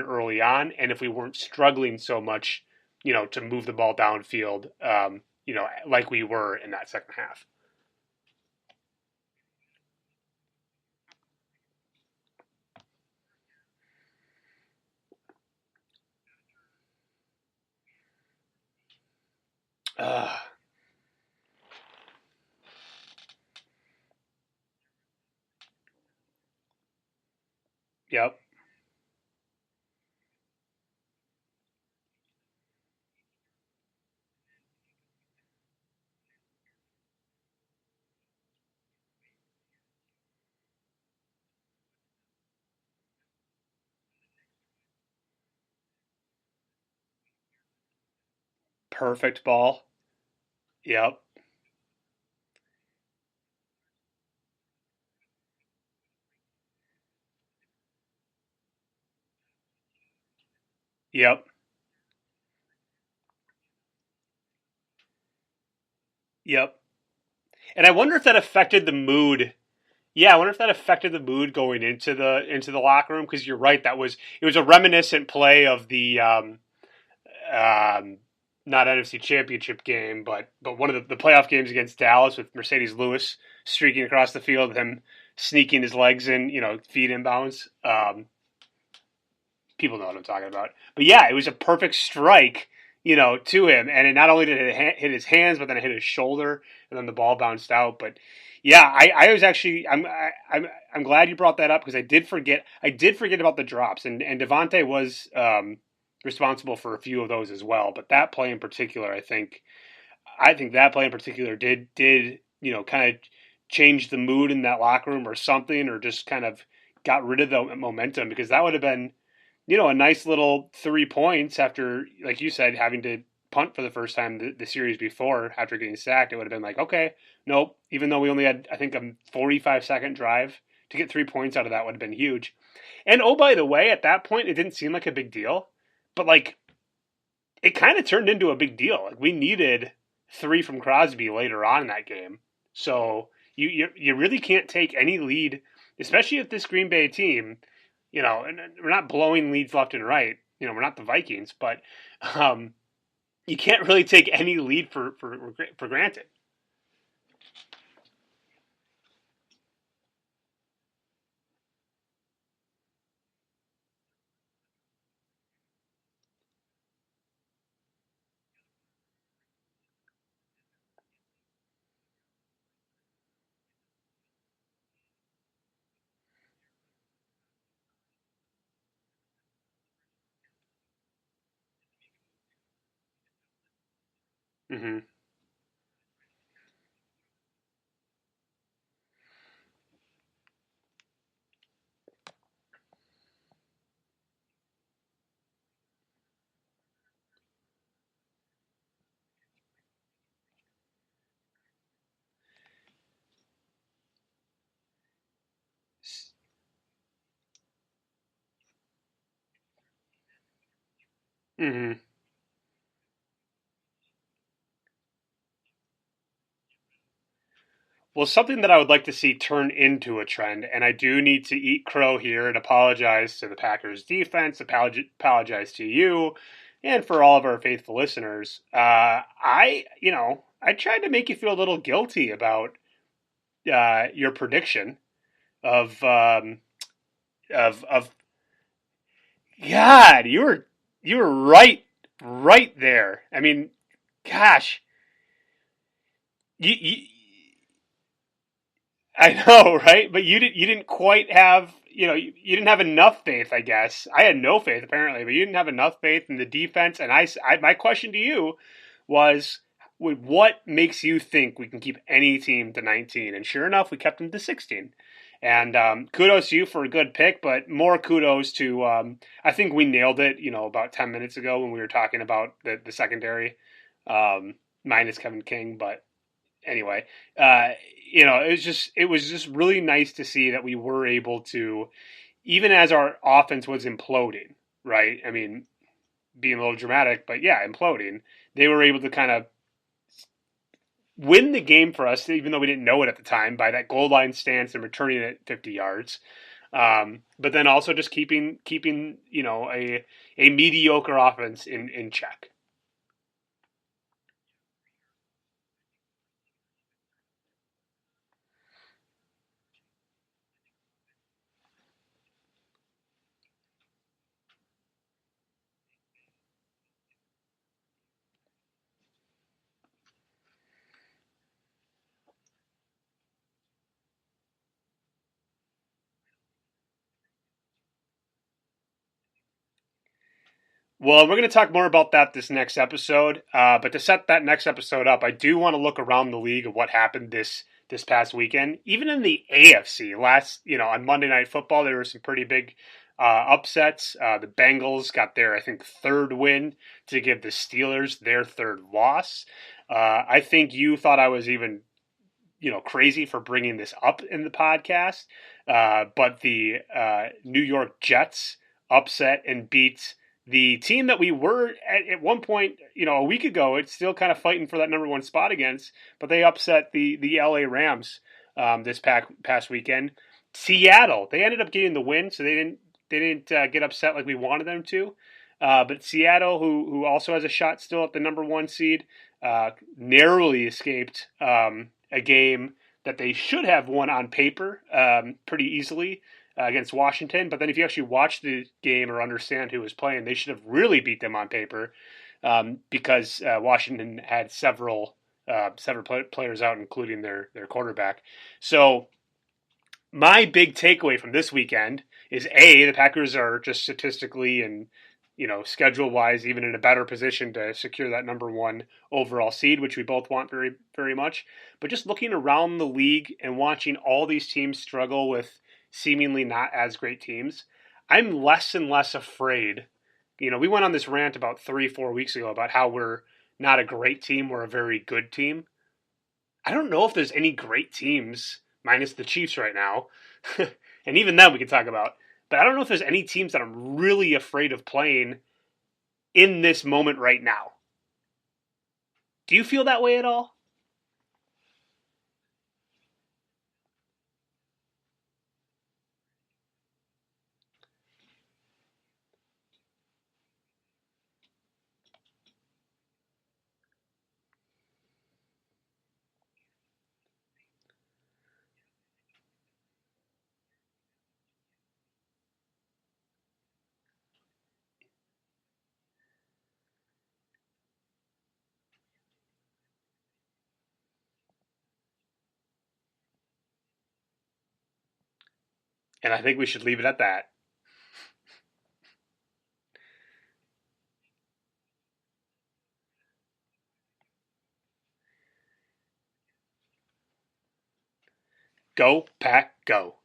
early on, and if we weren't struggling so much, to move the ball downfield, like we were in that second half. Uh, yep. Perfect ball. Yep. Yep. Yep. And I wonder if that affected the mood. Yeah, I wonder if that affected the mood going into the locker room, because you're right. It was a reminiscent play of the um, not NFC Championship game, but one of the playoff games against Dallas with Mercedes Lewis streaking across the field, him sneaking his legs in, feet inbounds. People know what I'm talking about. But yeah, it was a perfect strike, to him, and it not only did it hit his hands, but then it hit his shoulder, and then the ball bounced out. But yeah, I was actually I'm glad you brought that up, because I did forget about the drops, and Devontae was responsible for a few of those as well. But that play in particular, I think that play in particular did kind of change the mood in that locker room or something, or just kind of got rid of the momentum, because that would have been a nice little 3 points after, like you said, having to punt for the first time the series before after getting sacked. It would have been like, okay, nope. Even though we only had, I think, a 45-second drive, to get 3 points out of that would have been huge. And oh, by the way, at that point, it didn't seem like a big deal, but like it kind of turned into a big deal. Like we needed three from Crosby later on in that game, so you really can't take any lead, especially if this Green Bay team, and we're not blowing leads left and right. We're not the Vikings, but um, you can't really take any lead for granted. Hmm. Hmm. Well, something that I would like to see turn into a trend, and I do need to eat crow here and apologize to the Packers defense, apologize to you, and for all of our faithful listeners. I tried to make you feel a little guilty about your prediction of of God. You were right there. I mean, gosh, you I know, right? But you didn't quite have, you didn't have enough faith, I guess. I had no faith apparently, but you didn't have enough faith in the defense. And my question to you was, what makes you think we can keep any team to 19? And sure enough, we kept them to 16. And kudos to you for a good pick, but more kudos to, I think we nailed it, about 10 minutes ago when we were talking about the secondary, minus Kevin King. But anyway, uh, it was just really nice to see that we were able to, even as our offense was imploding, right? I mean, being a little dramatic, but yeah, imploding. They were able to kind of win the game for us, even though we didn't know it at the time, by that goal line stance and returning it 50 yards. But then also just keeping a mediocre offense in check. Well, we're going to talk more about that this next episode. But to set that next episode up, I do want to look around the league of what happened this past weekend. Even in the AFC, on Monday Night Football, there were some pretty big upsets. The Bengals got their, I think, third win to give the Steelers their third loss. I think you thought I was even crazy for bringing this up in the podcast. But the New York Jets upset and beat the team that we were at one point, a week ago. It's still kind of fighting for that number one spot against, but they upset the LA Rams this past weekend. Seattle, they ended up getting the win, so they didn't get upset like we wanted them to. But Seattle, who also has a shot still at the number one seed, narrowly escaped a game that they should have won on paper pretty easily against Washington. But then if you actually watch the game or understand who was playing, they should have really beat them on paper because Washington had several players out, including their quarterback. So my big takeaway from this weekend is the Packers are just statistically and schedule wise even in a better position to secure that number one overall seed, which we both want very very much. But just looking around the league and watching all these teams struggle with seemingly not as great teams, I'm less and less afraid. We went on this rant about 3-4 weeks ago about how we're not a great team, we're a very good team. I don't know if there's any great teams minus the Chiefs right now, and even then we could talk about. But I don't know if there's any teams that I'm really afraid of playing in this moment right now. Do you feel that way at all? And I think we should leave it at that. Go, Pack, go.